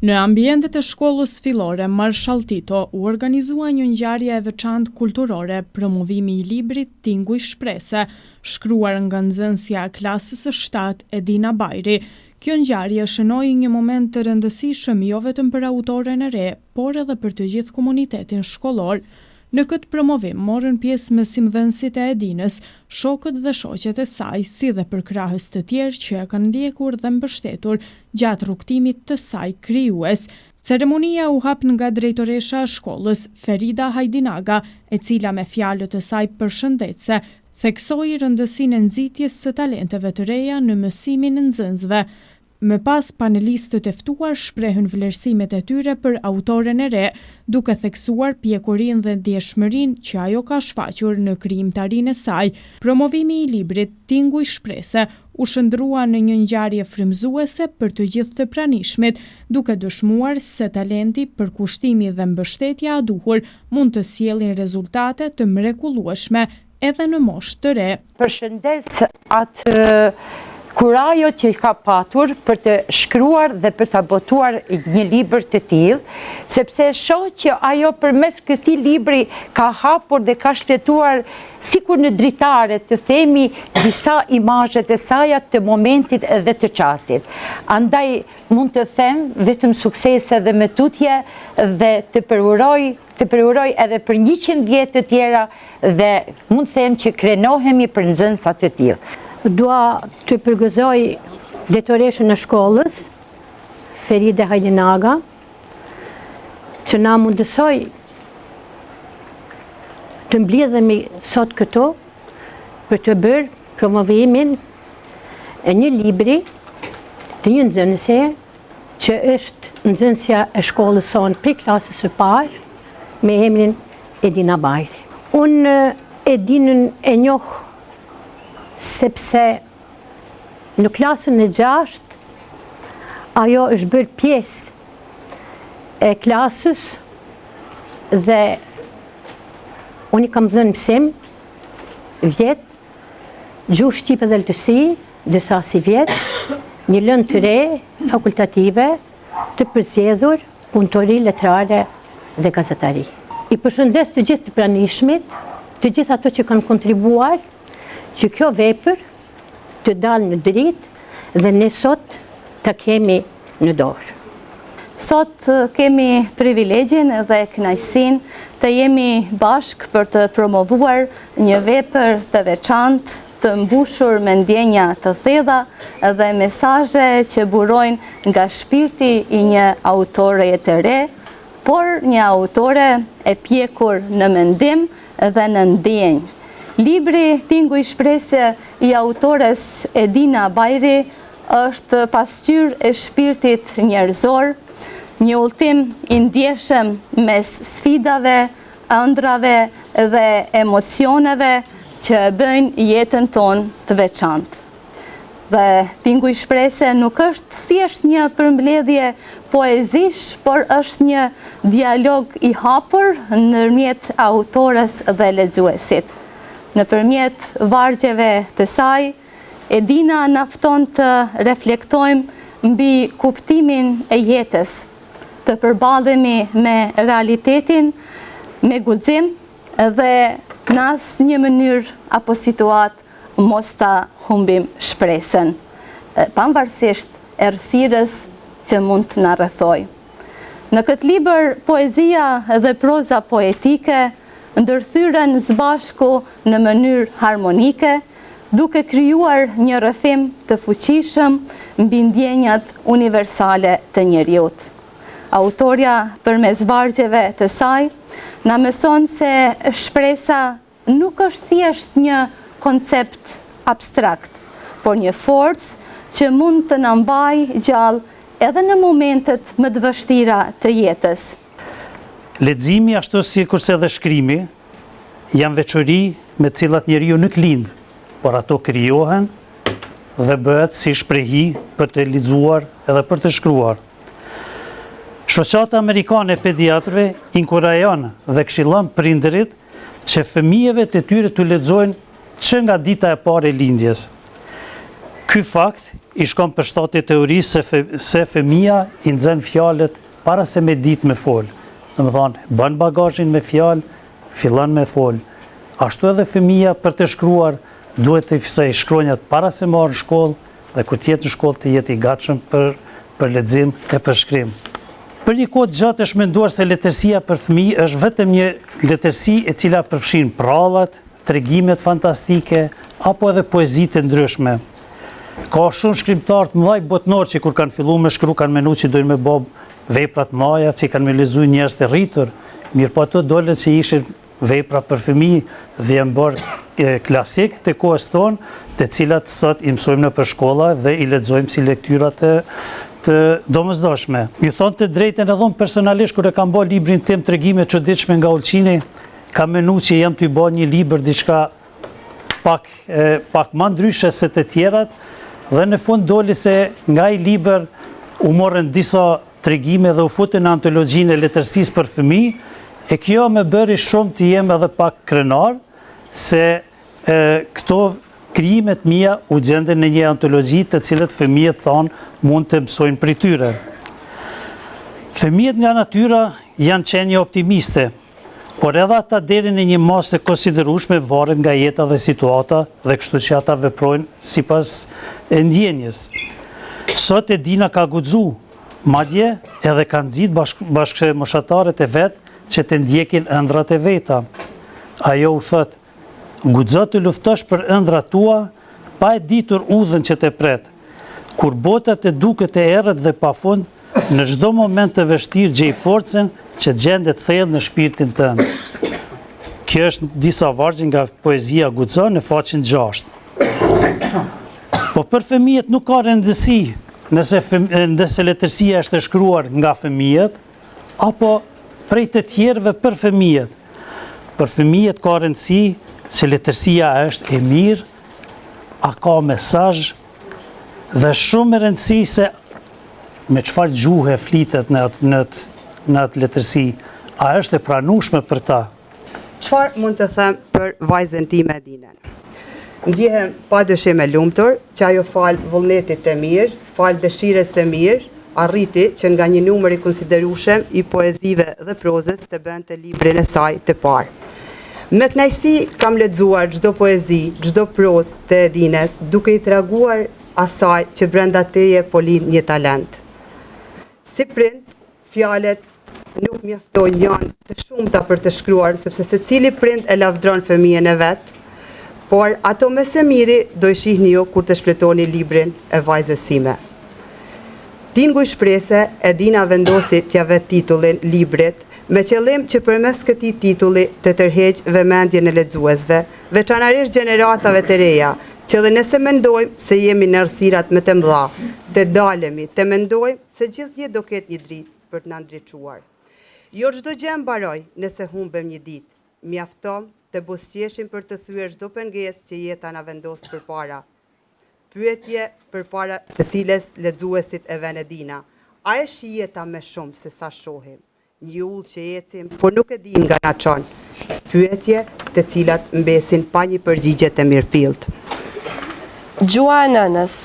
Në ambientet e shkollës fillore Marshall Tito u organizua një ngjarje e veçantë kulturore, promovimi i librit Tinguj Shprese, shkruar nga nxënësja e klasës së 7 Edina Bajri. Kjo ngjarje shënoi një moment të rëndësishëm jo vetëm për autoren e re, por edhe për të gjithë komunitetin shkollor. Në këtë promovim morën pjesë mësimdhënësit e Edinës, shokët dhe shoqet e saj, si dhe përkrahës të tjerë që e kanë ndjekur dhe mbështetur gjatë rrugtimit të saj krijues. Ceremonia u hap nga drejtoresha e shkollës, Ferida Hajdinaga, e cila me fjalët e saj përshëndetëse theksoi rëndësinë e nxitjes së talenteve të reja në mësimin e nxënësve. Më pas, panelistët e ftuar shprehën vlerësimet e tyre për autoren e re, duke theksuar pjekurinë dhe ndjeshmërinë që ajo ka shfaqur në krijimtarinë e saj. Promovimi i librit Tinguj Shprese u shndrua në një ngjarje frymëzuese për të gjithë të pranishmit, duke dëshmuar se talenti, përkushtimi dhe mbështetja e duhur mund të sjellin rezultate të mrekullueshme edhe në moshë të re. Përshëndes atë kurajo që ka patur për të shkruar dhe për të botuar një libër të tillë, sepse shoh që ajo përmes këtij libri ka hapur dhe ka shfletuar sikur në dritare të themi disa imazhet e saj të momentit dhe të çastit. Andaj mund të them vetëm suksese dhe me tutje dhe të përuroj edhe për 100 vjet të tjera dhe mund të them që krenohemi për nxënësa të tillë. Dua të përgëzoj drejtoreshën e shkollës, Ferida Hajdinaga, që na mundësoj të mbledhemi sot këtu për të bërë promovimin e një libri të një nxënëse që është nxënësja e shkollës sonë për klasës së parë me emrin Edina Bajri. Unë Edinën e njoh sepse në klasën e 6 ajo është bërë pjesë e klasës dhe unë i kam dhënë mësim vjet, gjuhë shqipe dhe letërsi, disa si vjet, një lëndë të re, fakultative, të përzgjedhur, punëtori letrare dhe gazetari. I përshëndes të gjithë të pranishmit, të gjithë ato që kanë kontribuar që kjo vepër të dalë në dritë dhe ne sot të kemi në dorë. Sot kemi privilegjin dhe kënaqësinë të jemi bashkë për të promovuar një vepër të veçantë, të mbushur me ndjenja të thella dhe mesazhe që burojnë nga shpirti i një autore të re, por një autore e pjekur në mendim dhe në ndjenjë. Libri Tinguj Shprese i autores Edina Bajri është pasqyrë e shpirtit njerëzor, një udhtim i ndjeshëm mes sfidave, ëndrave dhe emocioneve që bëjnë jetën tonë të veçantë. Dhe Tinguj Shprese nuk është thjesht një përmbledhje poezish, por është një dialog i hapur ndërmjet autores dhe lexuesit. Nëpërmjet vargjeve të saj, Edina na fton të reflektojmë mbi kuptimin e jetës, të përballemi me realitetin, me guxim dhe në asnjë mënyrë apo situatë mos ta humbim shpresën, pavarësisht errësirës që mund të na rrethojë. Në këtë libër, poezia dhe proza poetike ndërthyren së bashku në mënyrë harmonike, duke krijuar një rrëfim të fuqishëm mbi ndjenjat universale të njerëzit. Autorja përmes vargjeve të saj na mëson se shpresa nuk është thjesht një koncept abstrakt, por një forcë që mund të na mbajë gjallë edhe në momentet më të vështira të jetës. Leximi ashtu si kurse dhe shkrimi janë veçori me të cilat njeriu nuk lind, por ato krijohen dhe bëhet si shprehi për të lexuar edhe për të shkruar. Shoqata Amerikane e Pediatrëve inkurajon dhe këshillon prindërit që fëmijëve të tyre të lexojnë që nga dita e parë e lindjes. Ky fakt i shkon për shtatje teorisë se fëmia i nxen fjalët para se me ditë me fol. Domethënë, bën bagazhin me fjalë, fillon me fol. Ashtu edhe fëmia për të shkruar duhet të pësej shkronjat para se marrë në shkollë dhe kur të jetë në shkollë të jetë i gatshëm për lexim e për shkrim. Për një kohë gjatë është menduar se letërsia për fëmijë është vetëm një letërsi e cila përfshin prallat, tregimet fantastike apo edhe poezi të ndryshme. Ka shumë shkrimtarë të mëdhej botëror që kur kanë filluar me shkru kanë menuar që dojnë me bë vepra të mëdha, që kanë me lexuar njerëz të rritur, mirë po ato dolën se ishin vepra për fëmijë dhe janë bërë klasik të kohës tonë, të cilat sot i mësojmë nëpër shkolla dhe i lexojmë si lektyra të domosdoshme. Ju thonë të drejtën edhe unë personalisht kur e kam bërë librin tim Tregime të çuditshme nga Ulçini, kam menuar që jam të bëj një libër diçka pak më ndryshe se të tjerat, dhe në fund doli se nga i libër u morën disa tregime dhe u futën në antologjinë e letërsisë për fëmijë, e kjo më bëri shumë të jem edhe pak krenar, se këto krijimet mia u gjenden në një antologji të cilët fëmijët thonë mund të mësojnë prej tyre. Fëmijët nga natyra janë qenie optimiste, por edhe ata deri në një masë të konsiderueshme varet nga jeta dhe situata dhe kështu që ata veprojnë sipas ndjenjes. Sot Edina ka guxu, madje edhe ka nxit bashkëmoshatarët e vet që të ndjekin ëndrat e veta. Ajo u thot: "Guxo të luftosh për ëndrat tua, pa e ditur udhën që të pret. Kur bota të duket e errët dhe pafund, në çdo moment të vështirë gjej forcën që gjendet thellë në shpirtin tënd." Kjo është disa vargje nga poezia Guxo në faqen 6. Po për fëmijët nuk ka rëndësi nëse letërsia është e shkruar nga fëmijët apo prej të tjerëve për fëmijët. Për fëmijët ka rëndësi se letërsia është e mirë, a ka mesazh dhe shumë e rëndësi se me çfarë gjuhë flitet në atë letërsi, a është e pranueshme për ta? Çfarë mund të them për vajzën time Edinën? Ndjehem padyshim e lumtur që ajo fal vullnetit të mirë, fal dëshirës së mirë, arriti që nga një numër i konsiderueshëm i poezive dhe prozës të bënte librin e saj të parë. Me kënaqësi kam lexuar çdo poezi, çdo prozë të Edinës, duke i treguar asaj që brenda teje po lind një talent. Si prind, fjalët nuk mjaftojnë, janë të shumta për të shkruar, sepse secili prind e lavdron fëmijën e vet, por ato më së miri do i shihni ju kur të shfletoni librin e vajzës sime. Tinguj shprese, Edina vendosi t'ia vet titullin librit, me qëllim që përmes këtij titulli të tërheqë vëmendjen e lexuesve, veçanërisht gjeneratave të reja, që dhe nëse mendojmë se jemi në errësirat më të mëdha, të dalemi, të mendojmë se gjithnjë do ketë një dritë për të na ndriçuar. Jo çdo gjë mbaroj nëse humbem një ditë. Mjafton të buzëqeshim për të thyer çdo pengesë që jeta na vendos përpara. Pyetje përpara të cilës lexuesit e vën Edina: a e shi jeta më shumë se sa shohim? Një udhë që ecim, por nuk e dim nga na çon. Pyetje të cilat mbesin pa një përgjigje të mirëfillt. Gjua e nënës.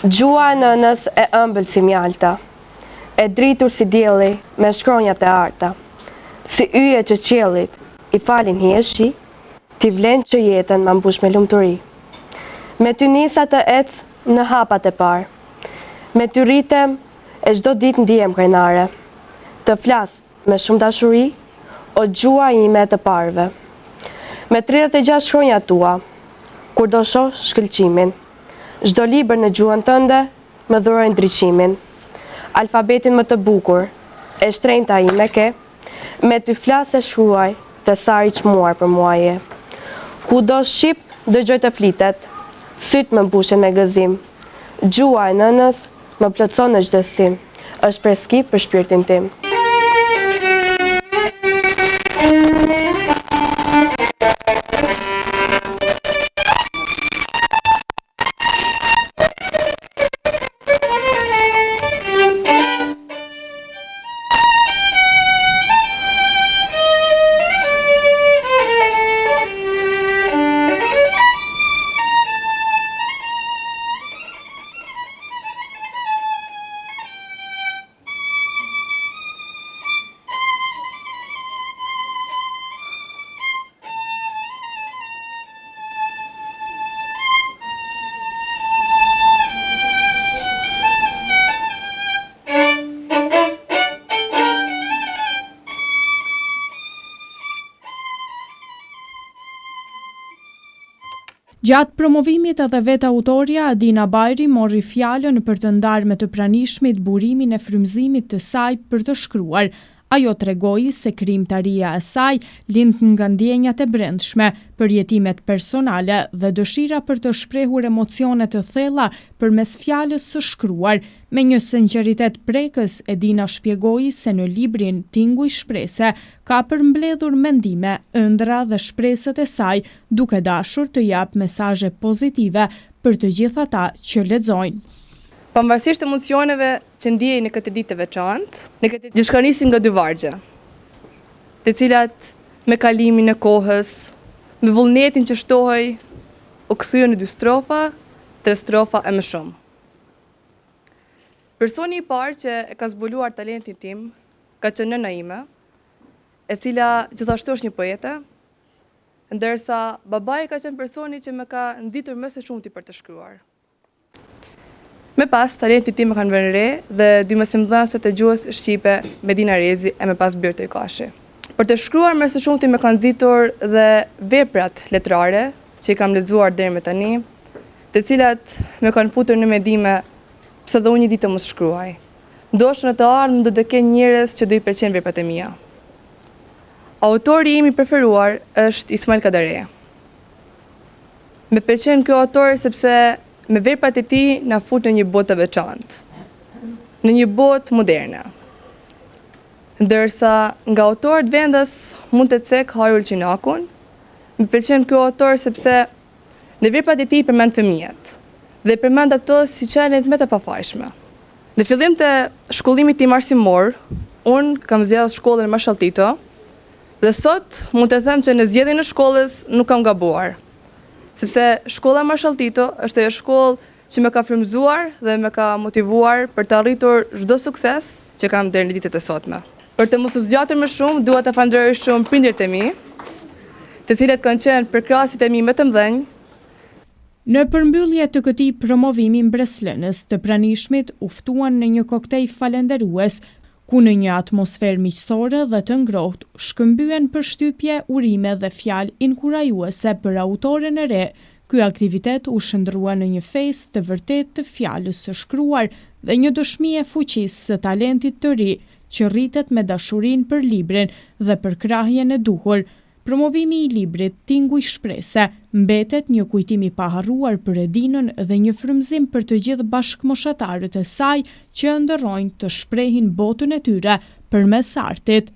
Gjua e nënës e ëmbël si mjalta, e dritur si dielli me shkronjat e arta, si yje që qiellit i falin hieshi, ti vlen që jetën ma mbush me lumturi. Me ty nisa të ecë në hapat e parë, me ty rritem e çdo ditë ndihem krenare, të flas me shumë dashuri, o gjua ime të parve. Me 36 shkronjat tua, kur do shoh shkëlqimin, çdo libër në gjuhën tënde më dhurojnë ndriçimin. Alfabetin më të bukur, e shtrenjta ime ke, me ty flas e shkruaj, të sa i çmuar për muaje. Ku do shqip, dëgjoj të flitet, syt më mbushen me gëzim. Gjua e nënës më plotson në çdo sim, është freski për shpirtin tim. Gjatë promovimit edhe vetë autoria Adina Bajri mori fjalën për të ndarë me të pranishmit burimin e frymëzimit të saj për të shkruar. Ajo tregoi se krijimtaria e saj lind nga ndjenjat e brendshme, përjetimet personale dhe dëshira për të shprehur emocione të thella përmes fjalës së shkruar. Me një sinqeritet prekës, Edina shpjegoi se në librin Tinguj shprese ka përmbledhur mendime, ëndra dhe shpresat e saj, duke dashur të jap mesazhe pozitive për të gjithë ata që lexojnë. Pavarësisht emocioneve që ndjej në këtë ditë të veçantë, në këtë ditë nisin nga dy vargje, të cilat me kalimin e kohës, me vullnetin që shtohej, u kthyen në 2 strofa, 3 strofa e më shumë. Personi i parë që e ka zbuluar talentin tim ka qenë nëna ime, e cila gjithashtu është një poete, ndërsa babai ka qenë personi që më ka nxitur më së shumti për të shkruar. Me pas, talenti tim më kanë vënë re dhe 2 mësimdhënëse të gjuhës shqipe, Medina Rezi e me pas Birtoj Kashi. Për të shkruar më së shumti më kanë nxitur dhe veprat letrare që i kam lexuar deri më tani, të cilat më kanë futur në mendime pse dhe unë një ditë të mos shkruaj. Ndoshta në të ardhmen do të kenë njerëz që do i pëlqejnë veprat e mia. Autori im i preferuar është Ismail Kadare. Më pëlqen ky autor sepse me veprat e tij na fut në një botë të veçantë, në një botë moderne. Ndërsa nga autorët vendas mund të cek Harul Qinakun, më pëlqen ky autor sepse në veprat e tij përmend fëmijët dhe përmend ato si çelët më të pafajshme. Në fillim të shkollimit tim arsimor, unë kam zgjedhur shkollën Marshall Tito dhe sot mund të them që në zgjedhjen e shkollës nuk kam gabuar. Sepse shkolla Marshall Tito është ajo shkollë që më ka frymëzuar dhe më ka motivuar për të arritur çdo sukses që kam deri në ditët e sotme. Për të mos u zgjatur më shumë, dua të falenderoj shumë prindërit e mi, të cilët kanë qenë përkrahasit e mi më të mëdhenj. Në përmbyllje të këtij promovimi mbreslënës të pranishmit u ftuan në një koktejl falenderues, ku në një atmosferë miqësore dhe të ngrohtë shkëmbyen përshtypje, urime dhe fjalë inkurajuese për autoren e re. Ky aktivitet u shndrua në një festë të vërtetë të fjalës së shkruar dhe një dëshmi e fuqisë së talentit të ri që rritet me dashurinë për librin dhe për krahjen e duhur. Promovimi i librit Tinguj shprese mbetet një kujtim i paharruar për Edinën dhe një frymëzim për të gjithë bashkëmoshatarët e saj që ëndërrojnë të shprehin botën e tyre përmes artit.